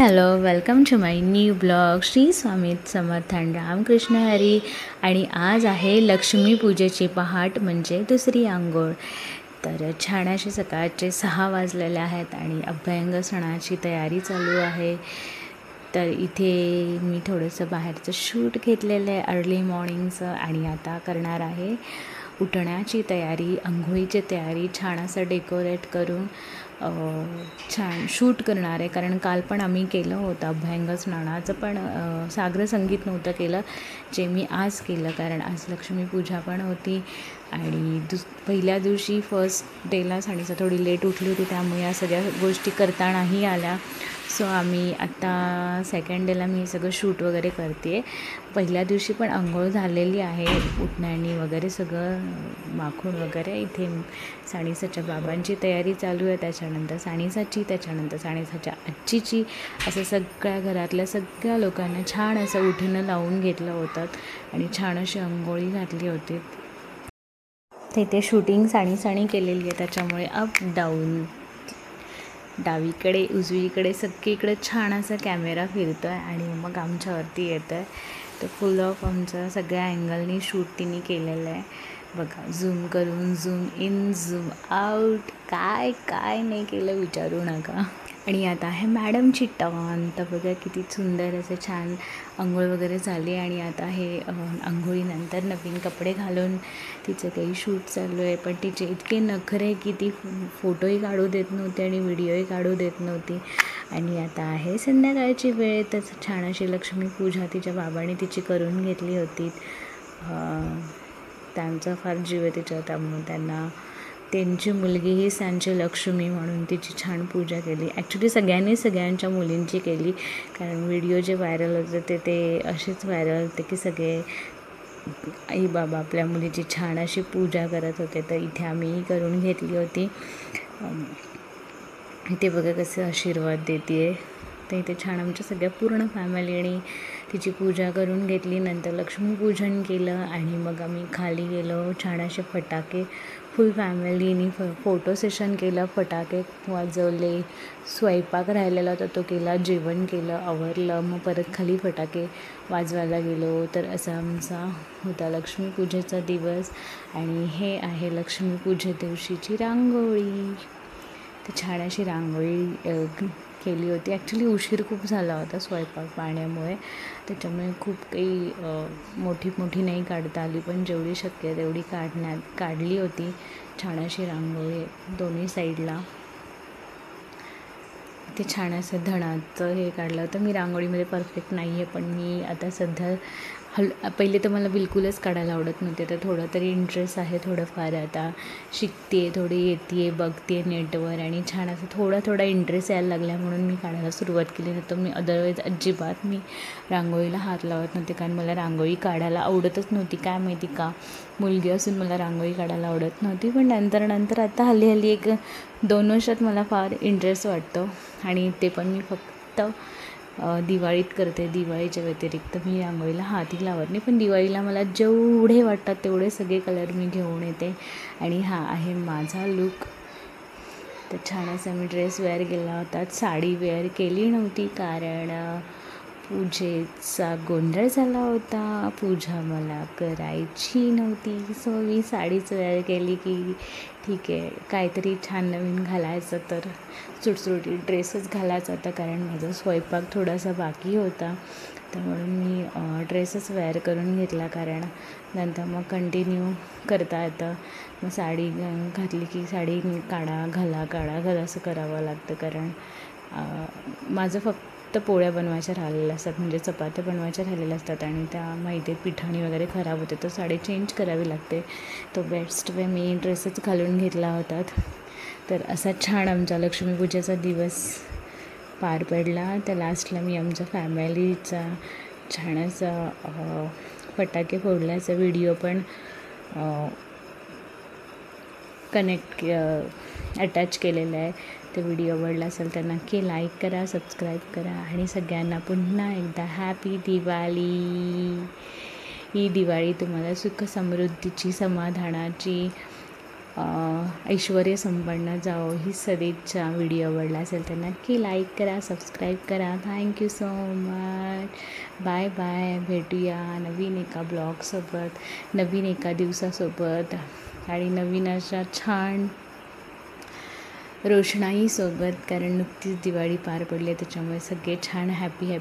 Hello, welcome to my new blog. Shri Swami Samarth Ramkrishna Hari. आणि आज आहे लक्ष्मीपूजेची पहाट म्हणजे दुसरी अंघोळ. तर छान असे सकाळचे 6 वाजलेले आहेत आणि अभ्यंग सणाची तयारी चालू आहे. तर इथे मी थोडंसं बाहेरचं शूट घेतलेलं आहे अर्ली मॉर्निंगचं आणि आता करणार आहे उठण्याची तयारी, अंघोळीची तयारी. छान असं डेकोरेट करून छान शूट करणार आहे. कारण काल पण आम्ही केलं होतं अभ्यंग स्नानाचं, पण साग्र संगीत नव्हतं केलं जे मी आज केलं. कारण आज लक्ष्मीपूजा पण होती आणि पहिल्या दिवशी फर्स्ट डेला साडीचं थोडी लेट उठली होती, त्यामुळे या सगळ्या गोष्टी करतानाही आल्या. सो आम्ही आत्ता सेकंड डेला मी सगळं शूट वगैरे करते आहे. पहिल्या दिवशी पण अंघोळ झालेली आहे उठण्यानी वगैरे सगळं माखून वगैरे. इथे साणीसाच्या बाबांची तयारी चालू आहे, त्याच्यानंतर साणीसाची, त्याच्यानंतर साणीसाच्या आजीची, असं सगळ्या घरातल्या सगळ्या लोकांना छान असं उठणं लावून घेतलं होतं आणि छान अशी अंघोळी घातली होती. तिथे शूटिंग साणी केलेली आहे, त्याच्यामुळे अप डाऊन डावीकडे उजवीकडे सगळीकडे छान असा कॅमेरा फिरतो आहे आणि मग आमच्यावरती येतं आहे. तर फुल ऑफ आमचं सगळ्या अँगलनी शूट तिने केलेलं आहे बघा. झूम करून झूम इन झूम आऊट, काय काय नाही केलं विचारू नका. आणि आता आहे मॅडमची टर्न. तर बघा किती सुंदर असे छान अंघोळ वगैरे झाली आणि आता हे अंघोळीनंतर नवीन कपडे घालून तिचं काही शूट चालू आहे. पण तिचे इतके नखरे की ती फोटोही काढू देत नव्हती आणि व्हिडिओही काढू देत नव्हती. आणि आता आहे संध्याकाळची वेळ. तर छान अशी लक्ष्मीपूजा तिच्या बाबांनी तिची करून घेतली होती. त्यांचा फार जीव आहे तिच्या, त्यामुळे त्यांची मुलगी ही त्यांची लक्ष्मी म्हणून तिची छान पूजा केली. ॲक्च्युली सगळ्यांच्या मुलींची केली, कारण व्हिडिओ जे व्हायरल होते ते असेच व्हायरल होते की सगळे आई बाबा आपल्या मुलीची छान अशी पूजा करत होते. तर इथे आम्हीही करून घेतली होती. इथे बघा कसं आशीर्वाद देते आहे. तर इथे छान आमच्या सगळ्या पूर्ण फॅमिलीने तिची पूजा करून घेतली. नंतर लक्ष्मीपूजन केलं आणि मग आम्ही खाली गेलो. छान असे फटाके फुल फॅमिलीनी फोटो सेशन केलं, फटाके वाजवले, स्वयंपाक राहिलेला होता तो केला, जेवण केलं, आवरलं, मग परत खाली फटाके वाजवायला गेलो. तर असा आमचा होता लक्ष्मीपूजेचा दिवस. आणि हे आहे लक्ष्मीपूजे दिवशीची रांगोळी. तर छान अशी रांगोळी केली होती. ॲक्च्युली उशीर खूप झाला होता स्वयंपाक पाण्यामुळे, त्याच्यामुळे खूप काही मोठी नाही काढता आली, पण जेवढी शक्य तेवढी काढली होती. छान अशी रांगोळी दोन्ही साईडला. ते छान असं धणाचं हे काढलं होतं. मी रांगोळीमध्ये परफेक्ट नाही आहे, पण मी आता सध्या पहिले तर मला बिलकुलच काढायला आवडत नव्हते, तर थोडं तरी इंटरेस्ट आहे, थोडंफार आता शिकते, थोडी येते बघते नेटवर आणि छान असं थोडा इंटरेस्ट यायला लागला म्हणून मी काढायला सुरुवात केली. नंतर मी अदरवाईज अजिबात मी रांगोळीला हात लावत नव्हते, कारण मला रांगोळी काढायला आवडतच नव्हती. काय माहिती का, मुलगी असून मला रांगोळी काढायला आवडत नव्हती. पण नंतर आता हल्ली 1-2 वर्षात मला फार इंटरेस्ट वाटतो आणि ते पण मी फक्त दिवाळीत करते. दिवाळीच्या व्यतिरिक्त मी रांगोळीला हातही लावत नाही, पण दिवाळीला मला जेवढे वाटतात तेवढे सगळे कलर मी घेऊन येते. आणि हा आहे माझा लूक. तर छान असा मी ड्रेस वेअर केला होता, साडी वेअर केली नव्हती कारण पूजेचा गोंधळ झाला होता, पूजा मला करायची नव्हती. सो मी साडीच वेअर केली की ठीक आहे, काहीतरी छान नवीन घालायचं, तर सुटसुटीत ड्रेसच घालायचा होता. कारण माझा स्वयंपाक थोडासा बाकी होता, तर म्हणून मी ड्रेसच वेअर करून घेतला, कारण नंतर मग कंटिन्यू करता येतं. मग साडी घातली की साडी घाला असं करावं लागतं. कारण माझं फक्त पोळ्या बनवायच्या राहिलेल्या असतात, म्हणजे चपात्या बनवायच्या राहिलेल्या असतात आणि त्या माहिती पिठाणी वगैरे खराब होते, तर साडी चेंज करावी लागते. तो बेस्ट वे मी ड्रेसच घालून घेतला होता. तर असा छान आमचा लक्ष्मीपूजेचा दिवस पार पडला. तर लास्टला मी आमच्या फॅमिलीचा छान असा फटाके फोडल्याचा व्हिडिओ पण अटॅच केलेला आहे. तो व्हिडिओ आवडला असेल तर नक्की लाईक करा, सबस्क्राईब करा आणि सगळ्यांना पुन्हा एकदा हॅपी दिवाळी. ही दिवाळी तुम्हाला सुख समृद्धीची, समाधानाची ऐश्वर्य संपन्न जाओ ही सदिच्छा. व्हिडिओ आवडला असेल तर नक्की लाईक करा, सबस्क्राईब करा. Thank you so much. Bye bye. भेटूया नवीन एका ब्लॉगसोबत, नवीन एका दिवसासोबत आणि नवीन अशा छान रोषणाईसोबत, कारण नुकतीच दिवाळी पार पडली आहे त्याच्यामुळे सगळे छान हॅपी